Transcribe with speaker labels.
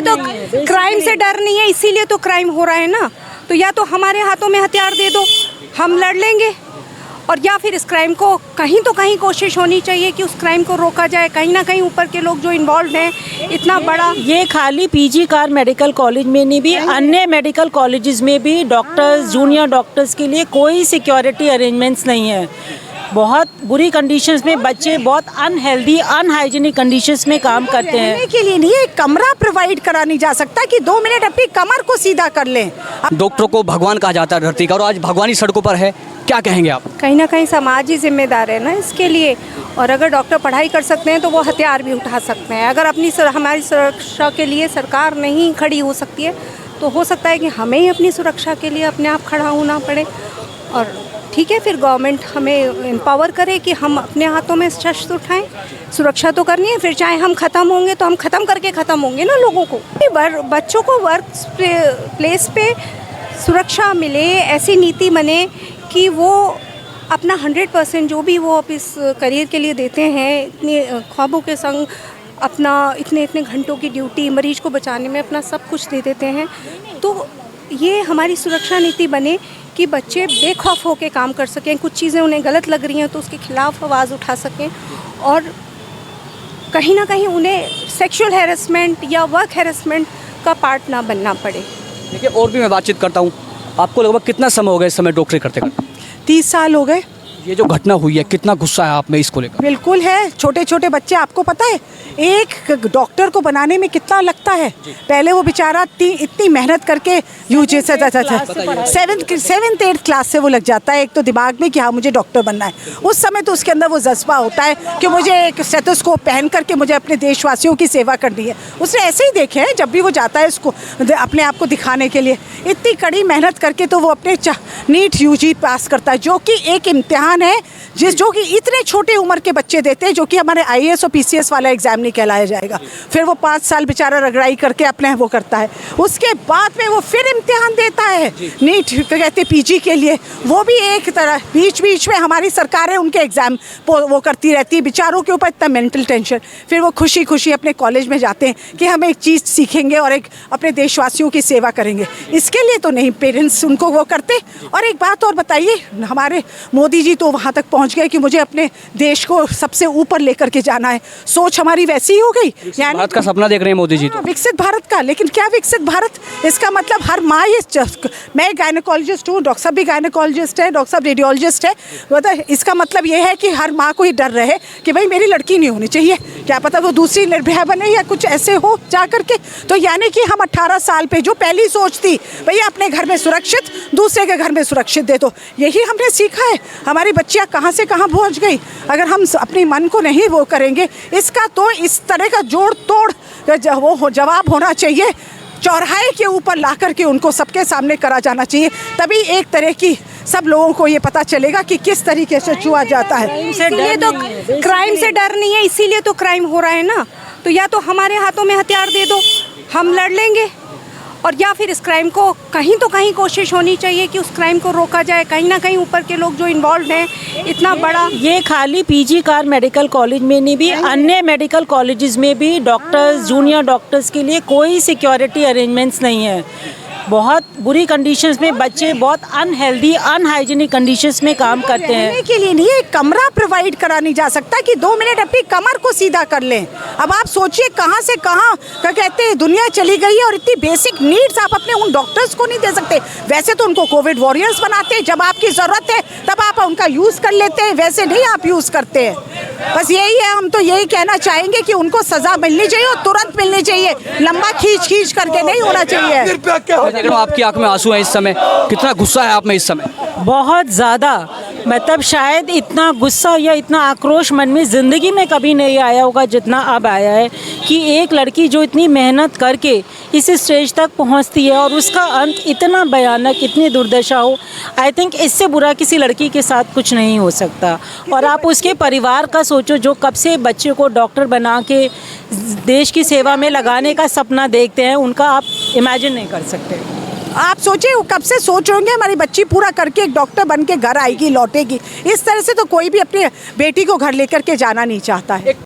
Speaker 1: तो क्राइम से डर नहीं है, इसीलिए तो क्राइम हो रहा है ना। तो या तो हमारे हाथों में हथियार दे दो, हम लड़ लेंगे, और या फिर इस क्राइम को कहीं तो कहीं कोशिश होनी चाहिए कि उस क्राइम को रोका जाए। कहीं ना कहीं ऊपर के लोग जो इन्वॉल्व हैं, इतना बड़ा
Speaker 2: ये खाली पीजी कार मेडिकल कॉलेज में नहीं भी अन्य मेडिकल कॉलेजेस में भी डॉक्टर्स, जूनियर डॉक्टर्स के लिए कोई सिक्योरिटी अरेंजमेंट्स नहीं है। बहुत बुरी कंडीशंस में बच्चे बहुत अनहेल्दी, अनहाइजीनिक कंडीशंस में काम करते हैं।
Speaker 3: रहने के लिए नहीं, एक कमरा प्रोवाइड करा नहीं जा सकता कि 2 मिनट अपनी कमर को सीधा कर लें।
Speaker 4: डॉक्टरों को भगवान कहा जाता है धरती का, और आज भगवान ही सड़कों पर है। क्या कहेंगे आप?
Speaker 1: कहीं ना कहीं समाज ही जिम्मेदार है ना इसके लिए। और अगर डॉक्टर पढ़ाई कर सकते हैं तो वो हथियार भी उठा सकते हैं। अगर हमारी सुरक्षा के लिए सरकार नहीं खड़ी हो सकती है तो हो सकता है कि हमें ही अपनी सुरक्षा के लिए अपने आप खड़ा होना पड़े। और ठीक है, फिर गवर्नमेंट हमें एम्पावर करे कि हम अपने हाथों में शस्त्र उठाएं। सुरक्षा तो करनी है, फिर चाहे हम ख़त्म होंगे तो हम ख़त्म करके ख़त्म होंगे ना लोगों को। बच्चों को वर्क प्लेस पे सुरक्षा मिले, ऐसी नीति बने कि वो अपना 100% जो भी वो अब इस करियर के लिए देते हैं, इतने ख्वाबों के संग अपना इतने घंटों की ड्यूटी मरीज को बचाने में अपना सब कुछ दे देते हैं। तो ये हमारी सुरक्षा नीति बने कि बच्चे बेखौफ होकर काम कर सकें। कुछ चीज़ें उन्हें गलत लग रही हैं तो उसके खिलाफ आवाज़ उठा सकें, और कहीं ना कहीं उन्हें सेक्सुअल हैरेसमेंट या वर्क हैरेसमेंट का पार्ट ना बनना पड़े।
Speaker 4: देखिए, और भी मैं बातचीत करता हूँ। आपको लगभग कितना समय हो गया इस समय डॉक्टरी करते करते?
Speaker 3: 30 साल हो गए।
Speaker 4: ये जो घटना हुई है, कितना गुस्सा है आप में इसको लेकर?
Speaker 3: बिल्कुल है। छोटे छोटे बच्चे, आपको पता है एक डॉक्टर को बनाने में कितना लगता है। पहले वो बेचारा इतनी मेहनत करके यूजी से 7th 8th क्लास से वो लग जाता है एक तो दिमाग में कि हाँ मुझे डॉक्टर बनना है। उस समय तो उसके अंदर वो जज्बा होता है कि मुझे एक स्टेथोस्कोप पहन करके मुझे अपने देशवासियों की सेवा करनी है। उसने ऐसे ही देखे हैं जब भी वो जाता है उसको अपने आप को दिखाने के लिए, इतनी कड़ी मेहनत करके तो वो अपने नीट यूजी पास करता है, जो कि एक इम्तिहान है जो कि इतने छोटे उम्र के बच्चे देते हैं, जो कि हमारे IAS और PCS वाला एग्जाम नहीं कहलाया जाएगा। फिर वो 5 साल बेचारा रगड़ाई करके अपने वो करता है, उसके बाद में वो फिर इम्तिहान देता है नीट कहते PG के लिए। वो भी एक तरह बीच बीच में हमारी सरकारें उनके एग्ज़ाम वो करती रहती है, बेचारों के ऊपर इतना मेंटल टेंशन। फिर वो खुशी खुशी अपने कॉलेज में जाते हैं कि हम एक चीज़ सीखेंगे और एक अपने देशवासियों की सेवा करेंगे। इसके लिए तो नहीं पेरेंट्स उनको वो करते। और एक बात और बताइए, हमारे मोदी जी तो वहाँ तक पहुँच गए कि मुझे अपने देश को सबसे ऊपर लेकर के जाना है। सोच हमारी वैसी ही हो गई।
Speaker 4: यानी भारत का सपना देख रहे हैं मोदी जी तो।
Speaker 3: विकसित भारत का, लेकिन क्या विकसित भारत? इसका मतलब हर माँ, ये मैं गायनेकोलॉजिस्ट हूँ, डॉक्टर साहब भी गायनेकोलॉजिस्ट है, डॉक्टर साहब रेडियोलॉजिस्ट है। मतलब इसका मतलब ये है कि हर माँ को ये डर रहे कि भाई मेरी लड़की नहीं होनी चाहिए, क्या पता वो दूसरी निर्भया बने या कुछ ऐसे हो जा करके। तो यानी कि हम 18 साल पे जो पहली सोच थी भैया अपने घर में सुरक्षित, दूसरे के घर में सुरक्षित दे दो, यही हमने सीखा है। हमारी बच्चियाँ कहाँ से कहाँ पहुँच गई। अगर हम अपने मन को नहीं वो करेंगे, इसका तो इस तरह का जोड़ तोड़ वो जवाब होना चाहिए, चौराहे के ऊपर ला करके उनको सबके सामने करा जाना चाहिए। तभी एक तरह की सब लोगों को ये पता चलेगा कि किस तरीके से छुआ जाता है।
Speaker 1: इसीलिए तो क्राइम से डर नहीं है, इसीलिए तो क्राइम हो रहा है ना। तो या तो हमारे हाथों में हथियार दे दो, हम लड़ लेंगे, और या फिर इस क्राइम को कहीं तो कहीं कोशिश होनी चाहिए कि उस क्राइम को रोका जाए। कहीं ना कहीं ऊपर के लोग जो इन्वॉल्व हैं, इतना बड़ा
Speaker 2: ये खाली पीजी कार मेडिकल कॉलेज में नहीं भी अन्य मेडिकल कॉलेजेस में भी डॉक्टर्स, जूनियर डॉक्टर्स के लिए कोई सिक्योरिटी अरेंजमेंट्स नहीं है। बहुत बुरी कंडीशंस में बच्चे बहुत अनहेल्दी, अनहाइजीनिक कंडीशंस में काम करते हैं।
Speaker 3: रहने के लिए नहीं, एक कमरा प्रोवाइड करा नहीं जा सकता कि 2 मिनट अपनी कमर को सीधा कर लें। अब आप सोचिए कहाँ से कहाँ क्या कहते हैं दुनिया चली गई है, और इतनी बेसिक नीड्स आप अपने उन डॉक्टर्स को नहीं दे सकते। वैसे तो उनको कोविड वॉरियर्स बनाते हैं, जब आपकी ज़रूरत है तब आप उनका यूज़ कर लेते हैं, वैसे नहीं आप यूज़ करते हैं। बस यही है, हम तो यही कहना चाहेंगे कि उनको सज़ा मिलनी चाहिए और तुरंत मिलनी चाहिए, लंबा खींच करके नहीं होना चाहिए।
Speaker 4: देख रहा हूँ आपकी आंख में आंसू हैं इस समय, कितना गुस्सा है आप में इस समय?
Speaker 2: बहुत ज़्यादा, मतलब शायद इतना गुस्सा या इतना आक्रोश मन में ज़िंदगी में कभी नहीं आया होगा जितना अब आया है कि एक लड़की जो इतनी मेहनत करके इस स्टेज तक पहुंचती है और उसका अंत इतना भयानक, इतनी दुर्दशा हो। आई थिंक इससे बुरा किसी लड़की के साथ कुछ नहीं हो सकता। और आप उसके परिवार का सोचो, जो कब से बच्चे को डॉक्टर बना के देश की सेवा में लगाने का सपना देखते हैं, उनका आप इमेजिन नहीं कर सकते।
Speaker 3: आप सोचिए वो कब से सोच होंगे हमारी बच्ची पूरा करके एक डॉक्टर बन के घर आएगी, लौटेगी। इस तरह से तो कोई भी अपनी बेटी को घर लेकर के जाना नहीं चाहता है।